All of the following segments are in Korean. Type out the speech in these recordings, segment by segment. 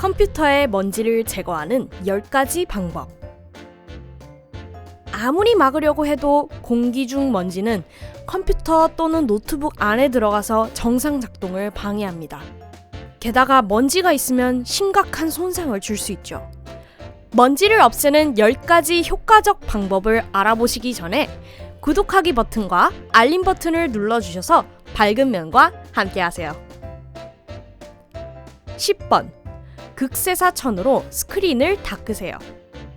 컴퓨터의 먼지를 제거하는 10가지 방법. 아무리 막으려고 해도 공기 중 먼지는 컴퓨터 또는 노트북 안에 들어가서 정상 작동을 방해합니다. 게다가 먼지가 있으면 심각한 손상을 줄 수 있죠. 먼지를 없애는 10가지 효과적 방법을 알아보시기 전에 구독하기 버튼과 알림 버튼을 눌러주셔서 밝은 면과 함께하세요. 10번. 극세사천으로 스크린을 닦으세요.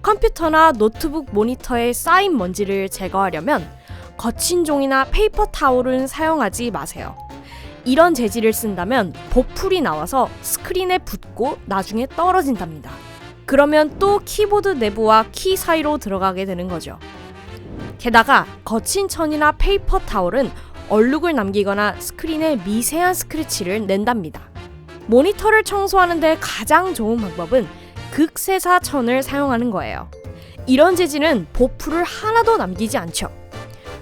컴퓨터나 노트북 모니터에 쌓인 먼지를 제거하려면 거친 종이나 페이퍼 타올은 사용하지 마세요. 이런 재질을 쓴다면 보풀이 나와서 스크린에 붙고 나중에 떨어진답니다. 그러면 또 키보드 내부와 키 사이로 들어가게 되는 거죠. 게다가 거친 천이나 페이퍼 타올은 얼룩을 남기거나 스크린에 미세한 스크래치를 낸답니다. 모니터를 청소하는데 가장 좋은 방법은 극세사천을 사용하는 거예요. 이런 재질은 보풀을 하나도 남기지 않죠.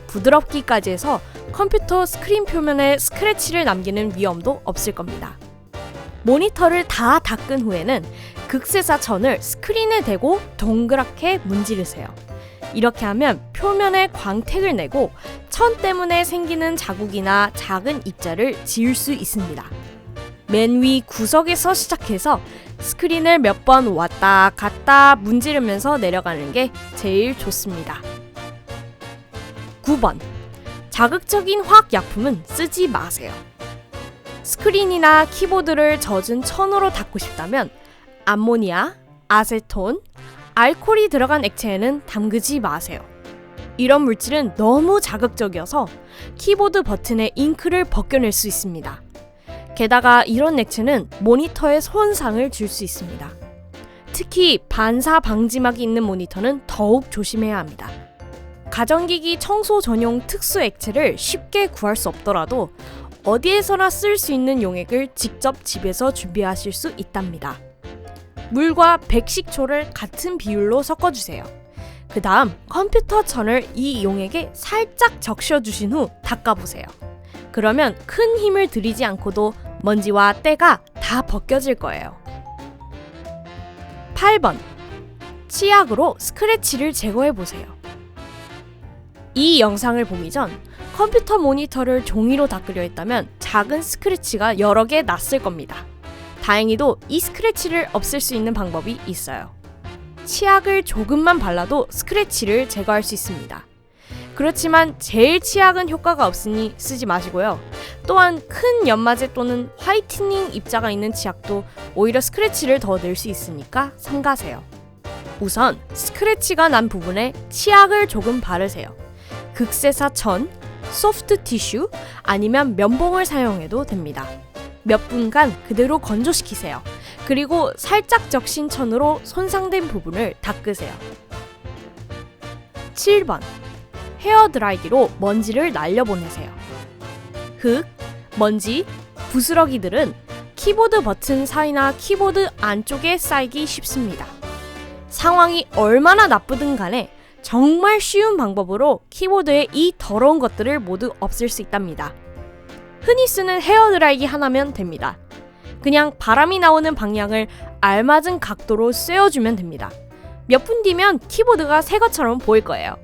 부드럽기까지 해서 컴퓨터 스크린 표면에 스크래치를 남기는 위험도 없을 겁니다. 모니터를 다 닦은 후에는 극세사천을 스크린에 대고 동그랗게 문지르세요. 이렇게 하면 표면에 광택을 내고 천 때문에 생기는 자국이나 작은 입자를 지울 수 있습니다. 맨 위 구석에서 시작해서 스크린을 몇 번 왔다 갔다 문지르면서 내려가는 게 제일 좋습니다. 9번. 자극적인 화학약품은 쓰지 마세요. 스크린이나 키보드를 젖은 천으로 닦고 싶다면 암모니아, 아세톤, 알코올이 들어간 액체에는 담그지 마세요. 이런 물질은 너무 자극적이어서 키보드 버튼의 잉크를 벗겨낼 수 있습니다. 게다가 이런 액체는 모니터에 손상을 줄 수 있습니다. 특히 반사 방지막이 있는 모니터는 더욱 조심해야 합니다. 가전기기 청소 전용 특수 액체를 쉽게 구할 수 없더라도 어디에서나 쓸 수 있는 용액을 직접 집에서 준비하실 수 있답니다. 물과 백식초를 같은 비율로 섞어주세요. 그 다음 컴퓨터 천을 이 용액에 살짝 적셔주신 후 닦아보세요. 그러면 큰 힘을 들이지 않고도 먼지와 때가 다 벗겨질 거예요. 8번. 치약으로 스크래치를 제거해보세요. 이 영상을 보기 전 컴퓨터 모니터를 종이로 닦으려 했다면 작은 스크래치가 여러 개 났을 겁니다. 다행히도 이 스크래치를 없앨 수 있는 방법이 있어요. 치약을 조금만 발라도 스크래치를 제거할 수 있습니다. 그렇지만 제일 치약은 효과가 없으니 쓰지 마시고요. 또한 큰 연마제 또는 화이트닝 입자가 있는 치약도 오히려 스크래치를 더 낼 수 있으니까 삼가세요. 우선 스크래치가 난 부분에 치약을 조금 바르세요. 극세사천, 소프트 티슈 아니면 면봉을 사용해도 됩니다. 몇 분간 그대로 건조시키세요. 그리고 살짝 적신 천으로 손상된 부분을 닦으세요. 7번. 헤어드라이기로 먼지를 날려보내세요. 흙, 먼지, 부스러기들은 키보드 버튼 사이나 키보드 안쪽에 쌓이기 쉽습니다. 상황이 얼마나 나쁘든 간에 정말 쉬운 방법으로 키보드의 이 더러운 것들을 모두 없앨 수 있답니다. 흔히 쓰는 헤어드라이기 하나면 됩니다. 그냥 바람이 나오는 방향을 알맞은 각도로 쐬어주면 됩니다. 몇 분 뒤면 키보드가 새 것처럼 보일 거예요.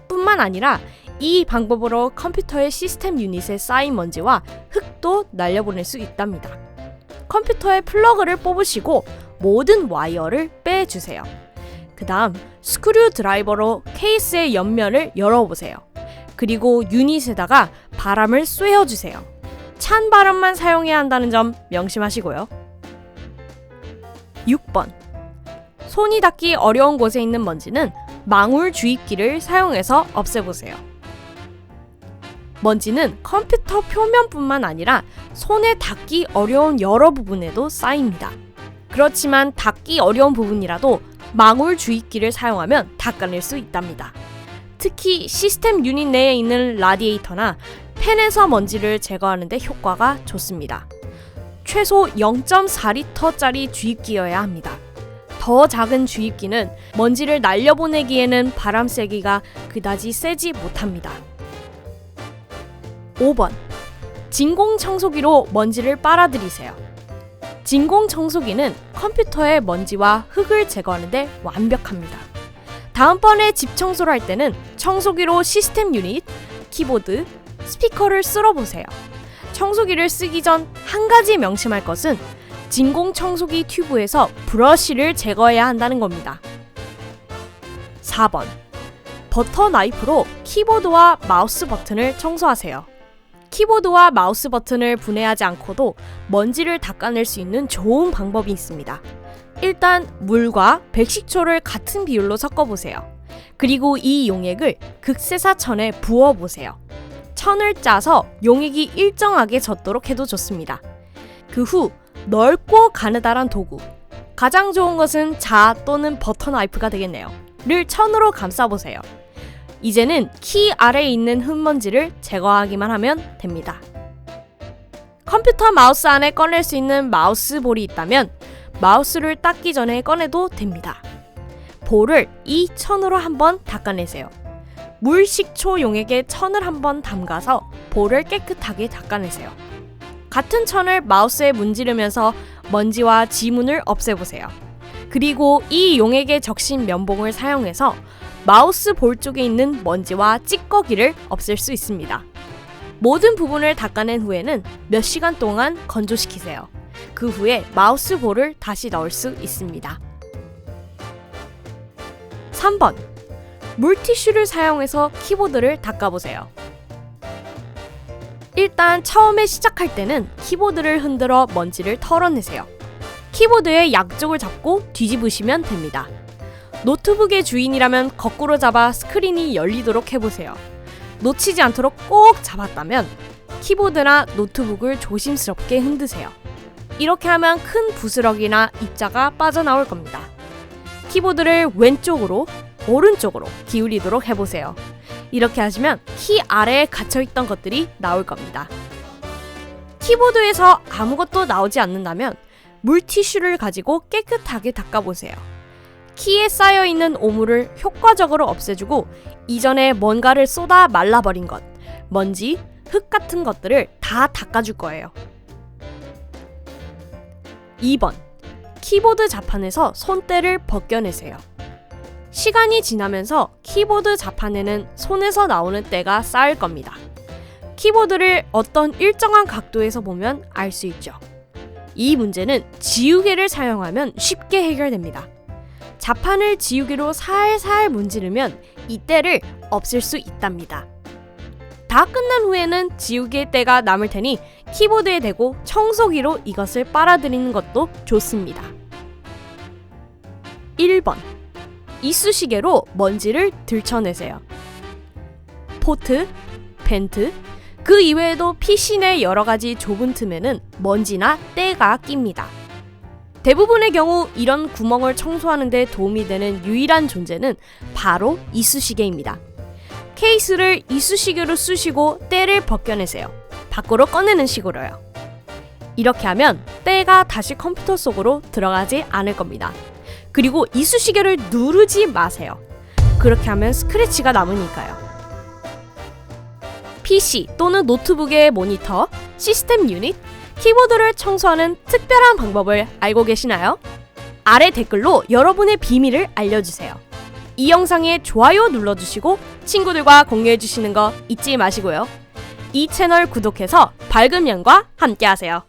뿐만 아니라 이 방법으로 컴퓨터의 시스템 유닛에 쌓인 먼지와 흙도 날려보낼 수 있답니다. 컴퓨터의 플러그를 뽑으시고 모든 와이어를 빼주세요. 그 다음 스크류 드라이버로 케이스의 옆면을 열어보세요. 그리고 유닛에다가 바람을 쐬어주세요. 찬 바람만 사용해야 한다는 점 명심하시고요. 6번. 손이 닿기 어려운 곳에 있는 먼지는 망울 주입기를 사용해서 없애보세요. 먼지는 컴퓨터 표면뿐만 아니라 손에 닿기 어려운 여러 부분에도 쌓입니다. 그렇지만 닿기 어려운 부분이라도 망울 주입기를 사용하면 닦아낼 수 있답니다. 특히 시스템 유닛 내에 있는 라디에이터나 팬에서 먼지를 제거하는 데 효과가 좋습니다. 최소 0.4리터짜리 주입기여야 합니다. 더 작은 주입기는 먼지를 날려보내기에는 바람 세기가 그다지 세지 못합니다. 5번. 진공 청소기로 먼지를 빨아들이세요. 진공 청소기는 컴퓨터의 먼지와 흙을 제거하는 데 완벽합니다. 다음번에 집 청소를 할 때는 청소기로 시스템 유닛, 키보드, 스피커를 쓸어보세요. 청소기를 쓰기 전 한 가지 명심할 것은 진공 청소기 튜브에서 브러쉬를 제거해야 한다는 겁니다. 4번. 버터 나이프로 키보드와 마우스 버튼을 청소하세요. 키보드와 마우스 버튼을 분해하지 않고도 먼지를 닦아낼 수 있는 좋은 방법이 있습니다. 일단 물과 백식초를 같은 비율로 섞어보세요. 그리고 이 용액을 극세사 천에 부어보세요. 천을 짜서 용액이 일정하게 젖도록 해도 좋습니다. 그 후 넓고 가느다란 도구, 가장 좋은 것은 자 또는 버터 나이프가 되겠네요. 를 천으로 감싸보세요. 이제는 키 아래에 있는 흙먼지를 제거하기만 하면 됩니다. 컴퓨터 마우스 안에 꺼낼 수 있는 마우스 볼이 있다면 마우스를 닦기 전에 꺼내도 됩니다. 볼을 이 천으로 한번 닦아내세요. 물 식초 용액에 천을 한번 담가서 볼을 깨끗하게 닦아내세요. 같은 천을 마우스에 문지르면서 먼지와 지문을 없애보세요. 그리고 이 용액에 적신 면봉을 사용해서 마우스 볼 쪽에 있는 먼지와 찌꺼기를 없앨 수 있습니다. 모든 부분을 닦아낸 후에는 몇 시간 동안 건조시키세요. 그 후에 마우스 볼을 다시 넣을 수 있습니다. 3번. 물티슈를 사용해서 키보드를 닦아보세요. 일단 처음에 시작할 때는 키보드를 흔들어 먼지를 털어내세요. 키보드의 양쪽을 잡고 뒤집으시면 됩니다. 노트북의 주인이라면 거꾸로 잡아 스크린이 열리도록 해보세요. 놓치지 않도록 꼭 잡았다면 키보드나 노트북을 조심스럽게 흔드세요. 이렇게 하면 큰 부스러기나 입자가 빠져나올 겁니다. 키보드를 왼쪽으로, 오른쪽으로 기울이도록 해보세요. 이렇게 하시면 키 아래에 갇혀있던 것들이 나올 겁니다. 키보드에서 아무것도 나오지 않는다면 물티슈를 가지고 깨끗하게 닦아보세요. 키에 쌓여있는 오물을 효과적으로 없애주고 이전에 뭔가를 쏟아 말라버린 것, 먼지, 흙 같은 것들을 다 닦아줄 거예요. 2번. 키보드 자판에서 손때를 벗겨내세요. 시간이 지나면서 키보드 자판에는 손에서 나오는 때가 쌓일 겁니다. 키보드를 어떤 일정한 각도에서 보면 알 수 있죠. 이 문제는 지우개를 사용하면 쉽게 해결됩니다. 자판을 지우개로 살살 문지르면 이 때를 없앨 수 있답니다. 다 끝난 후에는 지우개 때가 남을 테니 키보드에 대고 청소기로 이것을 빨아들이는 것도 좋습니다. 1번. 이쑤시개로 먼지를 들춰내세요. 포트, 벤트, 그 이외에도 PC 내 여러가지 좁은 틈에는 먼지나 때가 낍니다. 대부분의 경우 이런 구멍을 청소하는 데 도움이 되는 유일한 존재는 바로 이쑤시개입니다. 케이스를 이쑤시개로 쑤시고 때를 벗겨내세요. 밖으로 꺼내는 식으로요. 이렇게 하면 때가 다시 컴퓨터 속으로 들어가지 않을 겁니다. 그리고 이쑤시개를 누르지 마세요. 그렇게 하면 스크래치가 남으니까요. PC 또는 노트북의 모니터, 시스템 유닛, 키보드를 청소하는 특별한 방법을 알고 계시나요? 아래 댓글로 여러분의 비밀을 알려주세요. 이 영상에 좋아요 눌러주시고 친구들과 공유해주시는 거 잊지 마시고요. 이 채널 구독해서 밝은 면과 함께하세요.